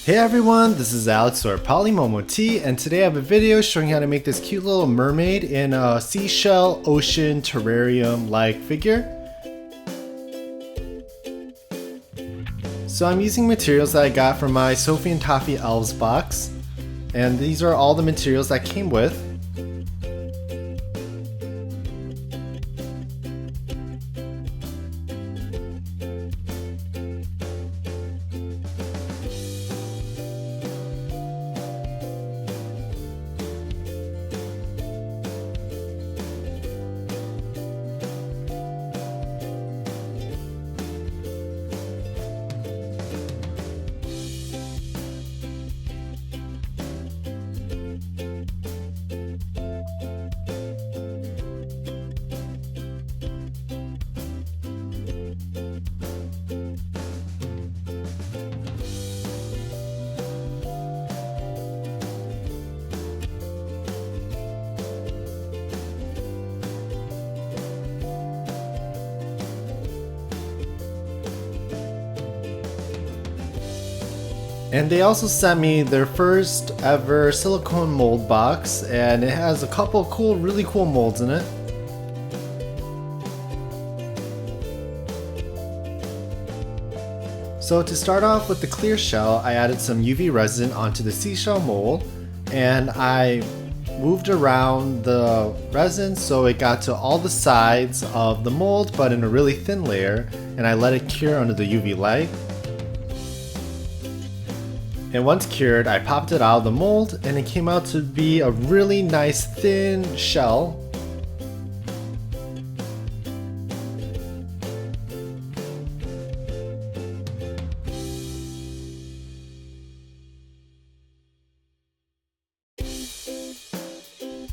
Hey everyone, this is Alex or PolymomoTea, and today I have a video showing how to make this cute little mermaid in a seashell ocean terrarium like figure. So I'm using materials that I got from my Sophie and Toffee Elves box, and these are all the materials that came with. And they also sent me their first ever silicone mold box, and it has a couple really cool molds in it. So to start off with the clear shell, I added some UV resin onto the seashell mold, and I moved around the resin so it got to all the sides of the mold but in a really thin layer, and I let it cure under the UV light. And once cured, I popped it out of the mold and it came out to be a really nice thin shell.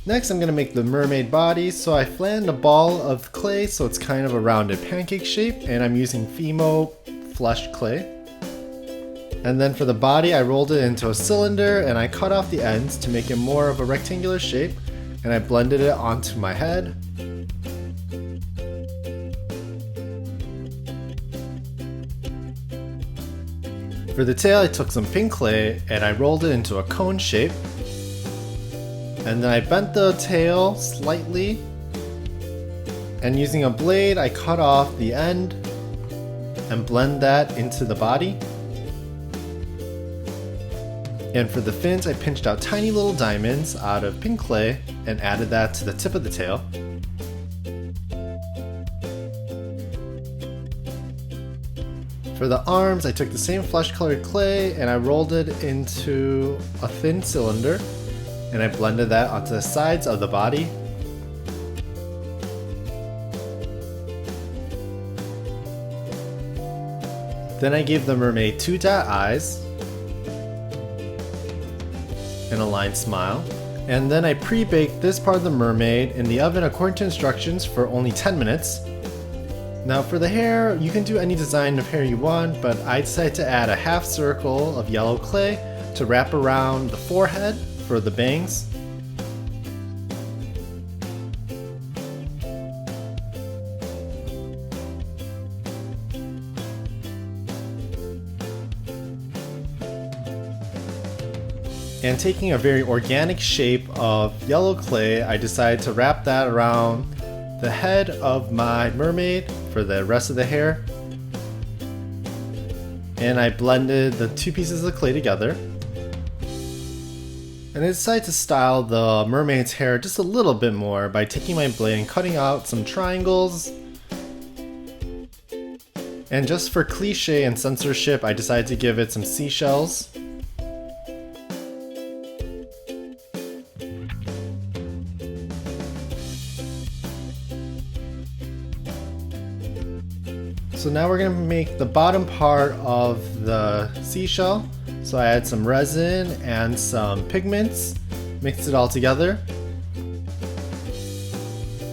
Next, I'm going to make the mermaid body, so I flattened a ball of clay so it's kind of a rounded pancake shape, and I'm using Fimo fleshed clay. And then for the body, I rolled it into a cylinder and I cut off the ends to make it more of a rectangular shape, and I blended it onto my head. For the tail, I took some pink clay and I rolled it into a cone shape. And then I bent the tail slightly, and using a blade, I cut off the end and blend that into the body. And for the fins, I pinched out tiny little diamonds out of pink clay and added that to the tip of the tail. For the arms, I took the same flesh colored clay and I rolled it into a thin cylinder, and I blended that onto the sides of the body. Then I gave the mermaid 2 dot eyes and a lined smile. And then I pre-baked this part of the mermaid in the oven according to instructions for only 10 minutes. Now for the hair, you can do any design of hair you want, but I decided to add a half circle of yellow clay to wrap around the forehead for the bangs. And taking a very organic shape of yellow clay, I decided to wrap that around the head of my mermaid for the rest of the hair. And I blended the 2 pieces of clay together. And I decided to style the mermaid's hair just a little bit more by taking my blade and cutting out some triangles. And just for cliche and censorship, I decided to give it some seashells. So now we're going to make the bottom part of the seashell. So I add some resin and some pigments, mixed it all together.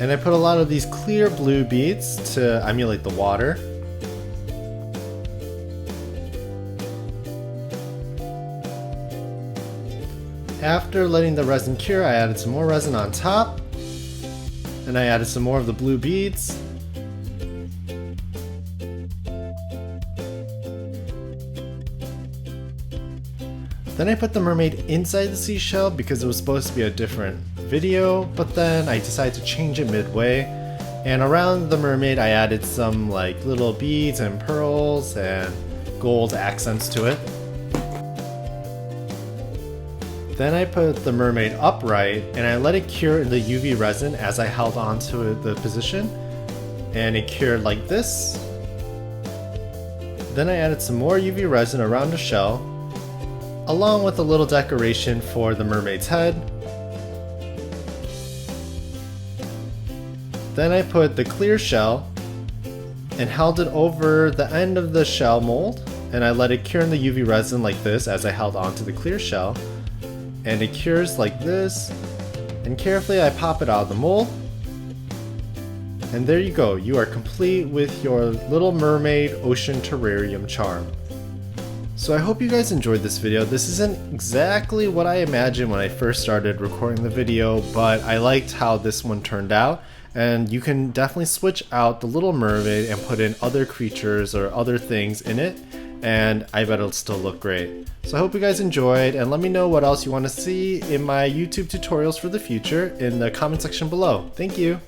And I put a lot of these clear blue beads to emulate the water. After letting the resin cure, I added some more resin on top. And I added some more of the blue beads. Then I put the mermaid inside the seashell because it was supposed to be a different video, but then I decided to change it midway. And around the mermaid I added some like little beads and pearls and gold accents to it. Then I put the mermaid upright and I let it cure in the UV resin as I held on to the position. And it cured like this. Then I added some more UV resin around the shell, along with a little decoration for the mermaid's head. Then I put the clear shell and held it over the end of the shell mold, and I let it cure in the UV resin like this as I held onto the clear shell. And it cures like this, and carefully I pop it out of the mold. And there you go, you are complete with your Little Mermaid Ocean Terrarium charm. So I hope you guys enjoyed this video. This isn't exactly what I imagined when I first started recording the video, but I liked how this one turned out. And you can definitely switch out the Little Mermaid and put in other creatures or other things in it, and I bet it'll still look great. So I hope you guys enjoyed, and let me know what else you want to see in my YouTube tutorials for the future in the comment section below. Thank you!